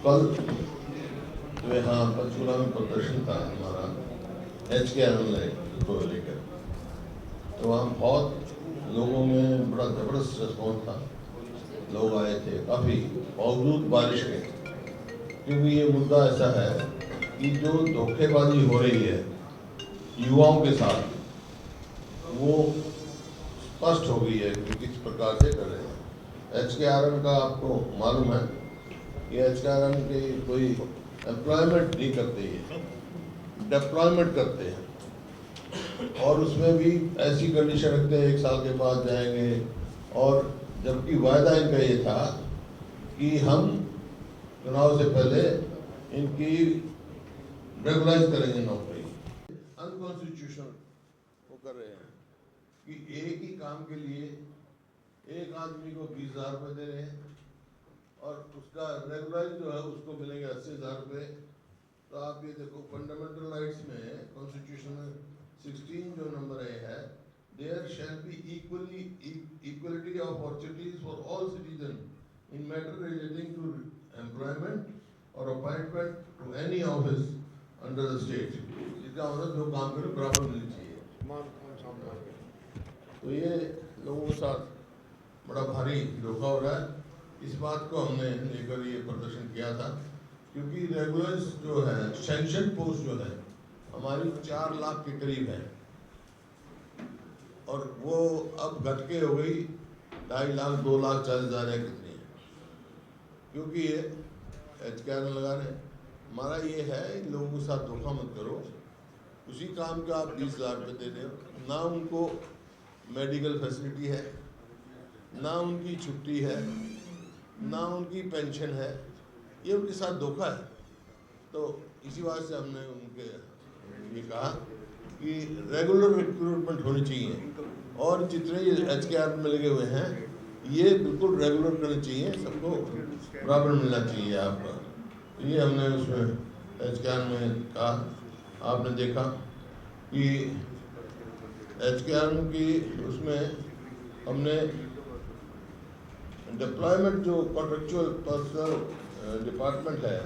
कल जो यहाँ पंचकुला में प्रदर्शन था हमारा HKRL को लेकर, तो वहाँ बहुत लोगों में बड़ा ज़बरदस्त रिस्पॉन्स था। लोग आए थे काफ़ी बावजूद बारिश के, क्योंकि ये मुद्दा ऐसा है कि जो धोखेबाजी हो रही है युवाओं के साथ, वो स्पष्ट हो गई है कि किस प्रकार से कर रहे हैं। HKRL का आपको मालूम है कि HKRL के कोई एम्प्लॉयमेंट नहीं करते, ये डिप्लॉयमेंट करते हैं, और उसमें भी ऐसी कंडीशन रखते हैं 1 साल के बाद जाएंगे, और जबकि वायदा इनका ये था कि हम चुनाव से पहले इनकी रेगुलाइज करेंगे नौकरी। अनकॉन्स्टिट्यूशनल वो कर रहे हैं कि एक ही काम के लिए एक आदमी को 20,000 रुपये दे रहे हैं, और उसका रेगुलाइज जो है उसको मिलेंगे 80,000 रुपये। तो आप ये देखो, फंडामेंटल राइट्स में कॉन्स्टिट्यूशन में 16 जो नंबर है, there shall be equality of opportunities for all citizen in matter relating to employment और appointment to any office under the state. इसका मतलब जो काम करे बराबर मिलनी चाहिए। तो ये लोगों के साथ बड़ा भारी धोखा हो रहा है। इस बात को हमने लेकर ये प्रदर्शन किया था, क्योंकि रेगुलर्स जो है, सैंक्शन पोस्ट जो है हमारी 4 लाख के करीब है, और वो अब घट के हो गई 2.5 लाख 2,40,000 है कितनी है, क्योंकि ये HKRL लगा रहे हैं। हमारा ये है, इन लोगों के साथ धोखा मत करो। उसी काम का आप 20,000 रुपये दे रहे हो, ना उनको मेडिकल फैसिलिटी है, ना उनकी छुट्टी है, ना उनकी पेंशन है, ये उनके साथ धोखा है। तो इसी बात से हमने उनके ये कहा कि रेगुलर रिक्रूटमेंट होनी चाहिए, और जितने ये HKRL में लगे हुए हैं ये बिल्कुल रेगुलर करने चाहिए, सबको बराबर मिलना चाहिए आपका। तो ये हमने उसमें HKRL में कहा। आपने देखा कि HKRL की उसमें हमने डिप्लॉयमेंट जो कॉन्ट्रेक्चुअल पर्सनल डिपार्टमेंट है,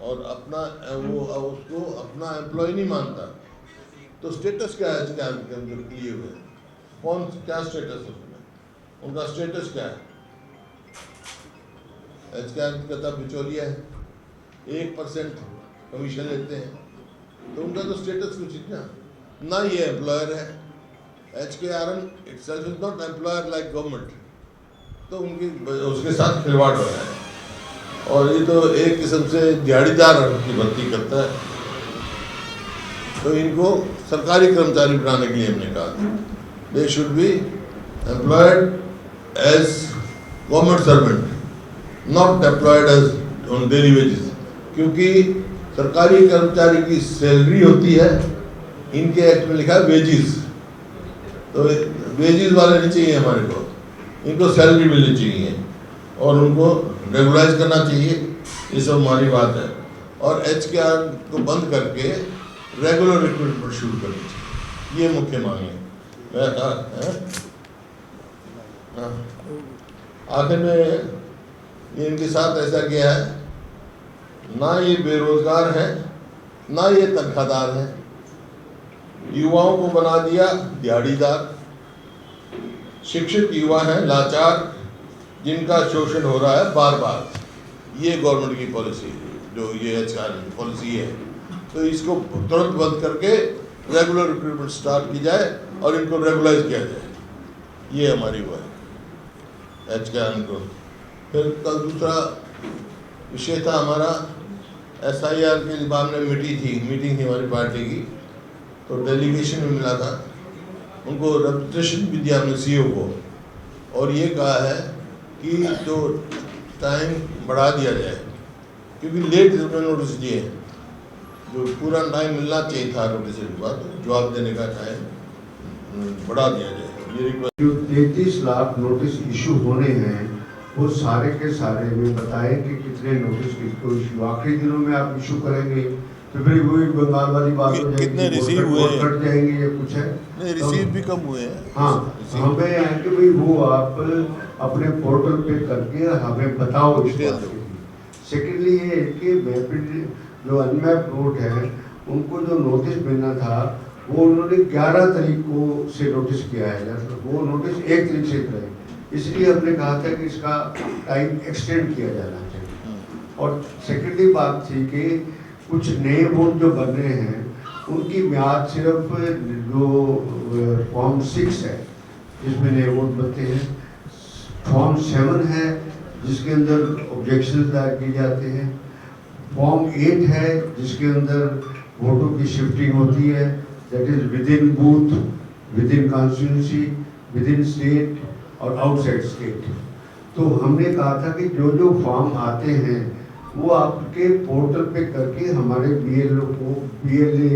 और अपना वो उसको अपना एम्प्लॉय नहीं मानता, तो स्टेटस क्या है HKRL के अंदर लिए हुए, कौन क्या स्टेटस है उसमें, उनका स्टेटस क्या है? HKRL का बिचौलिया है, 1% कमीशन लेते हैं, तो उनका तो स्टेटस कुछ ना ये एम्प्लॉयर है। HKRL itself is not employer like government, तो उनकी उसके साथ खिलवाड़ हो रहा है, और ये तो एक किस्म से दिहाड़ीदार की भर्ती करता है। तो इनको सरकारी कर्मचारी बनाने के लिए हमने कहा they should be employed as government servant, not employed as on daily wages, क्योंकि सरकारी कर्मचारी की सैलरी होती है, इनके एक्ट में लिखा है वेजेस, तो वेजेस वाले नहीं चाहिए हमारे को, इनको सैलरी मिलनी चाहिए और उनको रेगुलाइज करना चाहिए। ये सब हमारी बात है, और HKRL को बंद करके रेगुलर रिक्रूटमेंट शुरू करनी चाहिए, ये मुख्य मांग है। आखिर में ये इनके साथ ऐसा किया है, ना ये बेरोजगार है, ना ये तनख्वाहदार है, युवाओं को बना दिया दिहाड़ीदार। शिक्षित युवा हैं लाचार, जिनका शोषण हो रहा है बार बार। ये गवर्नमेंट की पॉलिसी, जो ये HKRL की पॉलिसी है, तो इसको तुरंत बंद करके रेगुलर रिक्रूटमेंट स्टार्ट की जाए और इनको रेगुलाइज किया जाए। ये हमारी वो है HKRL को। फिर कल दूसरा विषय था हमारा SIR के बारे में मीटिंग थी हमारी पार्टी की, तो डेलीगेशन में मिला था, उनको रेपुटेशन भी दिया हमने CEO को, और ये कहा है कि जो टाइम बढ़ा दिया जाए, क्योंकि लेट नोटिस दिए, जो पूरा टाइम मिलना चाहिए था नोटिस के बाद जवाब देने का टाइम बढ़ा दिया जाए। ये रिक्वेस्ट। जो 33 लाख नोटिस इशू होने हैं, वो सारे के सारे में बताएं कि कितने नोटिस किसको इशू आखिरी दिनों में आप इशू करेंगे, तो फिर वही बंगाल वाली बात हो जाएगी, कितने रिसीव हुए हैं, कट जाएंगे या कुछ है। नहीं, रिसीव भी कम हुए हैं। हाँ, हमें है कि भाई वो आप अपने पोर्टल पे करके हमें बताओ इस बात की। सेकेंडली ये है कि मैपिड जो अनमैप रोड है उनको जो नोटिस मिलना था वो उन्होंने 11 तारीख को से नोटिस किया है, वो नोटिस 1 तारीख से करे, इसलिए हमने कहा था कि इसका टाइम एक्सटेंड किया जाना चाहिए। और सेकेंडरी बात थी कि कुछ नए बोर्ड जो बन रहे हैं उनकी म्याद सिर्फ जो फॉर्म 6 है जिसमें नए बोर्ड बनते हैं, फॉर्म 7 है जिसके अंदर ऑब्जेक्शन दायर किए जाते हैं, फॉर्म 8 है जिसके अंदर वोटों की शिफ्टिंग होती है, that is with in booth, with in constituency, with in state और आउटसाइड स्टेट। तो हमने कहा था कि जो जो फॉर्म आते हैं वो आपके पोर्टल पे करके हमारे BLA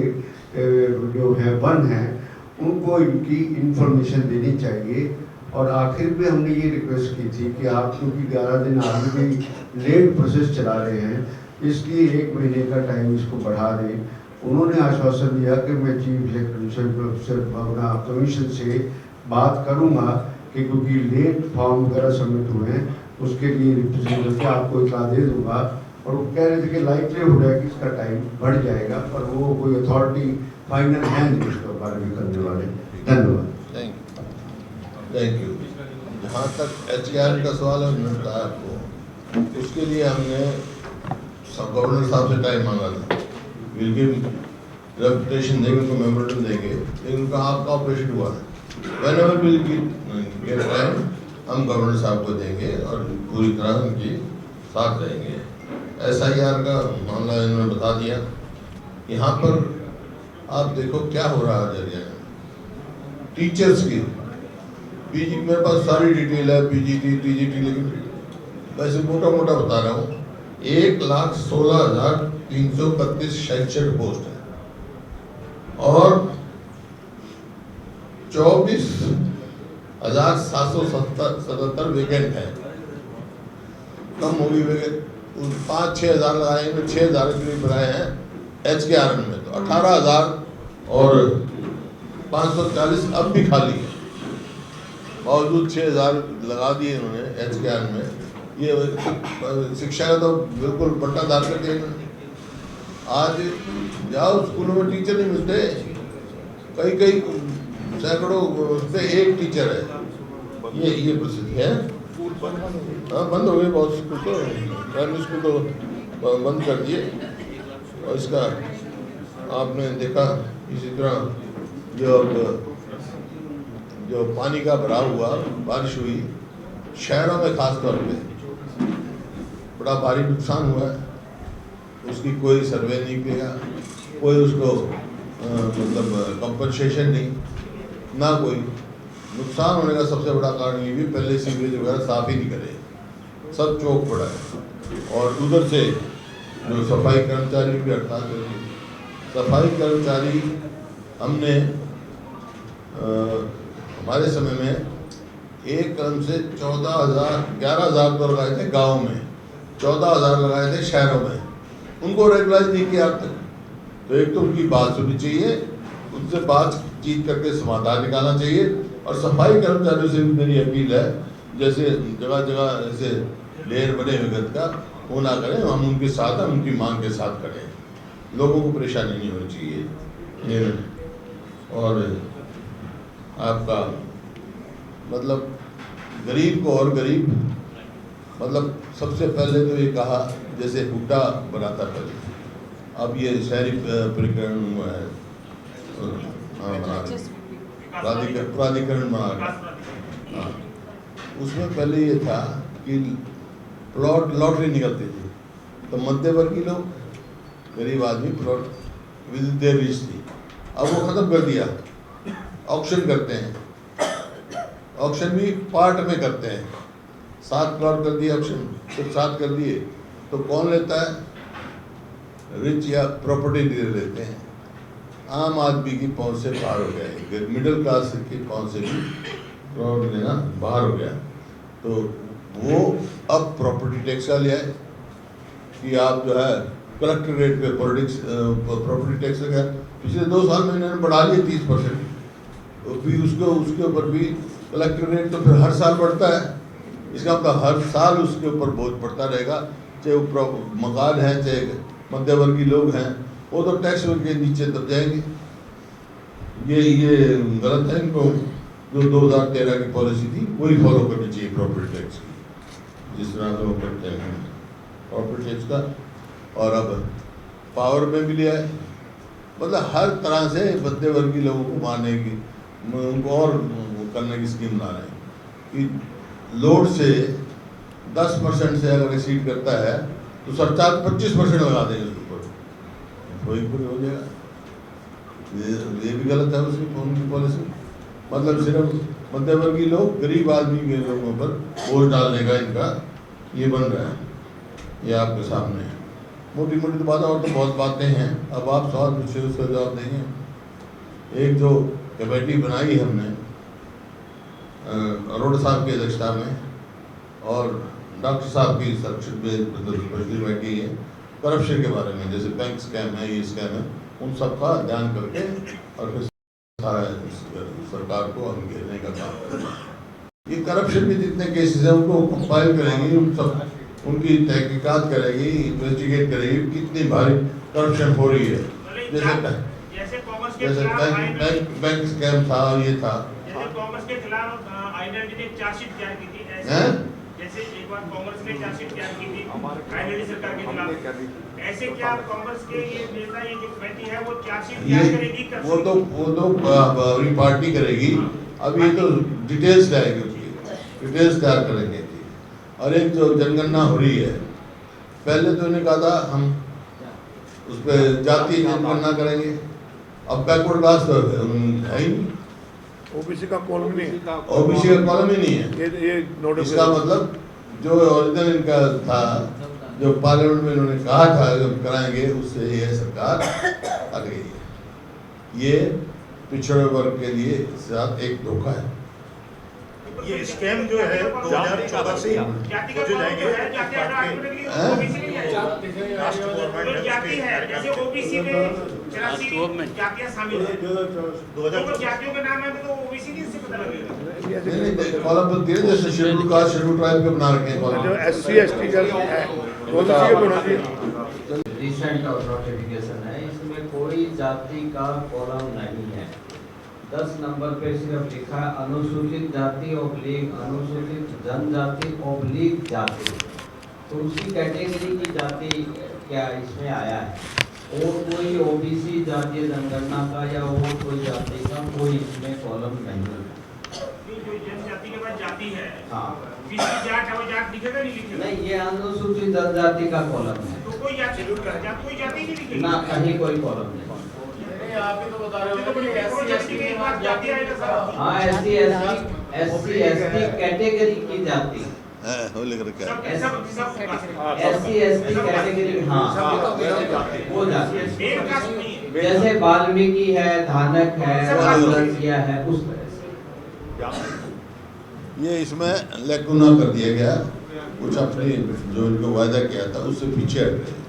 जो है 1 है उनको इनकी इंफॉर्मेशन देनी चाहिए। और आखिर में हमने ये रिक्वेस्ट की थी कि आप क्योंकि 11 दिन आगे भी लेट प्रोसेस चला रहे हैं इसलिए 1 महीने का टाइम इसको बढ़ा दें। उन्होंने आश्वासन दिया कि मैं चीफ इलेक्शन अपना कमीशन से बात करूंगा कि क्योंकि लेट फॉर्म वगैरह सबमिट हुए हैं उसके लिए रिप्रेजेंटेटिव आपको इतना दे दूंगा। और वो कह रहे थे कि लाइटली हो रहा है कि इसका टाइम बढ़ जाएगा, पर वो कोई अथॉरिटी फाइनल है नहीं उसके बारे में करने वाले। धन्यवाद। Thank you. जहाँ तक HKR का सवाल है मैंने बताया आपको, उसके लिए हमने गवर्नर साहब से टाइम मांगा था। विल गिव रेपुटेशन देंगे, उनको मेमोरेंडम देंगे, लेकिन उनका आपका ऑपरेशन हुआ है। व्हेनेवर विल गेट टाइम हम गवर्नर साहब को देंगे और पूरी तरह उनकी साथ रहेंगे। SIR का मामला इन्होंने बता दिया। यहाँ पर आप देखो क्या हो रहा है जरिया टीचर्स की PG, मेरे पास सारी डिटेल है PGT TGT, लेकिन वैसे मोटा मोटा बता रहा हूँ। 1,16,332 शैक्षणिक पोस्ट है और 24,777 वेकेंट है। कम होगी वेकेंट, 5-6 हज़ार लगाए, 6 हज़ार के लिए बनाए हैं HKR में, तो 18,000 और 540 अब भी खाली है। बावजूद 6 हज़ार लगा दिए उन्होंने HKR में। ये शिक्षा का तो बिल्कुल बट्टा दार कर दिया इन्होंने। आज जाओ स्कूलों में टीचर नहीं मिलते, कई सैकड़ों से एक टीचर है। ये परिस्थिति है। हाँ, बंद हो गए बहुत स्कूल, तो प्राइमरी स्कूल तो बंद कर दिए। और इसका आपने देखा इसी तरह जो पानी का भराव हुआ, बारिश हुई शहरों में खास तौर पे बड़ा भारी नुकसान हुआ है। उसकी कोई सर्वे नहीं किया, कोई उसको मतलब कंपनसेशन नहीं, ना कोई। नुकसान होने का सबसे बड़ा कारण ये भी पहले सीवरेज वगैरह साफ ही नहीं करे, सब चौक पड़ा है। और उधर से जो सफाई कर्मचारी भी हड़ताल कर दी। सफाई कर्मचारी हमने हमारे समय में एक कदम से 11,000 तो लगाए थे गाँव में, 14,000 लगाए थे शहरों में। उनको रेगुलाइज नहीं किया अब तक। तो एक तो उनकी बात सुननी चाहिए, उनसे बातचीत करके समाधान निकालना चाहिए। और सफाई कर्मचारियों से भी मेरी अपील है, जैसे जगह जगह ऐसे ढेर बने हुए गंद का वो ना करें, हम उनके साथ हैं, उनकी मांग के साथ करें। लोगों को परेशानी नहीं होनी चाहिए। और आपका मतलब गरीब को और गरीब, मतलब सबसे पहले तो ये कहा जैसे हुड्डा बनाता पहले, अब ये शहरी परिकरण हुआ है, प्राधिकरण बना रहा। हाँ, उसमें पहले ये था कि प्लॉट लॉटरी निकलती थी, तो मध्यवर्गीय लोग, गरीब आदमी प्लॉट विद देयर रीच थी। अब वो खत्म कर दिया, ऑक्शन करते हैं। ऑक्शन भी पार्ट में करते हैं, 7 प्लॉट कर दिए ऑक्शन, फिर 7 कर दिए, तो कौन लेता है? रिच या प्रॉपर्टी डीलर लेते हैं। आम आदमी की पहुंच से बाहर हो गया, मिडिल क्लास की पहुंच से भी प्लॉट लेना बाहर हो गया। तो वो अब प्रॉपर्टी टैक्स का लिया है कि आप जो है कलेक्टर रेट पे प्रॉपर्टी टैक्स लगा। पिछले 2 साल में इन्होंने बढ़ा लिया 30%। तो फिर उसके ऊपर भी कलेक्टर रेट तो फिर हर साल बढ़ता है। इसका मतलब हर साल उसके ऊपर बोझ पड़ता रहेगा, चाहे वो मकान हैं, चाहे मध्यवर्गीय लोग हैं, वो तो टैक्स के नीचे दब जाएंगे। ये गलत है। इनको जो 2013 की पॉलिसी थी वही फॉलो करनी चाहिए प्रॉपर्टी टैक्स की, जिस तरह से वो करते हैं प्रॉपर्टी टैक्स का। और अब पावर में भी लिया है, मतलब हर तरह से मध्यवर्गीय लोगों को मारने की, उनको और करने की स्कीम ला रहे हैं कि लोड से 10% से अगर एक्सीड करता है तो सरचार्ज 25% लगा देंगे उसके ऊपर, वही पूरी हो जाएगा। ये भी गलत है उनकी पॉलिसी। मतलब सिर्फ मध्यवर्गीय लोग, गरीब आदमी के लोगों पर बोझ डालने का इनका ये बन रहा है। ये आपके सामने है, मोटी मोटी तो बातें, और तो बहुत बातें हैं। अब आप सवाल पूछे उसका जवाब देंगे। एक जो कमेटी बनाई हमने अरोड़ा साहब की अध्यक्षता में, और डॉक्टर साहब की स्पेशली बैठी है करप्शन के बारे में, जैसे बैंक स्कैम है, ये स्कैम है, उन सब का ध्यान करके और फिर सारा सरकार को हम घेरने का काम करेंगे। ये करप्शन के जितने केसेस हैं उनको कंपाइल करेंगे, उन सब उनकी तहकीकात करेगी, इन्वेस्टिगेट करेगी कितनी भारी करप्शन हो रही है। जैसे बैंक स्कैम था, ये था। कांग्रेस के खिलाफ आईएनएलडी ने चार्जशीट तैयार की थी, जैसे एक बार कांग्रेस ने चार्जशीट तैयार की थी आईएनएलडी सरकार के खिलाफ, ऐसे क्या कांग्रेस के ये नेता, ये जो कमेटी है वो चार्जशीट तैयार करेगी? वो तो पार्टी करेगी। अब ये तो डिटेल्स लाएगी, उसकी डिटेल्स तैयार करेंगे। और एक जो जनगणना हो रही है, पहले तो इन्होंने कहा था हम उस पर जातीय जनगणना करेंगे, अब बैकवर्ड क्लास तो है ही, ओबीसी का कॉलम नहीं है, ओबीसी का कॉलम ही नहीं है। ये नोटिस इसका मतलब जो ओरिजिनल इनका था, जो पार्लियामेंट में इन्होंने कहा था कराएंगे, उससे ये सरकार आ गई है। ये पिछड़े वर्ग के लिए साथ एक धोखा है। ये स्कैम जो है 2014 से कॉलम जैसे शेड्यूल कास्ट, शेड्यूल ट्राइब के बना रखे हैं, जो SC ST का है रिसेंट और नोटिफिकेशन है, इसमें कोई जाति का कॉलम नहीं है। 10 नंबर पे सिर्फ लिखा है अनुसूचित जाति ऑब्लिक अनुसूचित जनजाति ऑब्लिक जाति, तो उसी कैटेगरी की जाति क्या इसमें आया है, और कोई ओबीसी जातीय जनगणना का या और कोई जाति का कोई इसमें कॉलम नहीं है। जनजाति के बाद जाति है, हाँ, जाट है, वो जाट दिखेगा नहीं लिखेगा? नहीं, ये अनुसूचित जनजाति का कॉलम है, तो कोई जाति नहीं लिखेगी ना, कहीं कोई कॉलम नहीं। आप ही तो बता रहे हो कि SC के बाद जाति आएगा सर। हाँ, SC ST कैटेगरी की जाति वो लिख रखा है। SC ST कैटेगरी, हाँ वो जाति, जैसे वाल्मीकि है, धानक है, लड़किया है, उस तरह से। ये इसमें लेकुना कर दिया गया, कुछ अपनी जो इनको वायदा किया था उससे पीछे हट गए।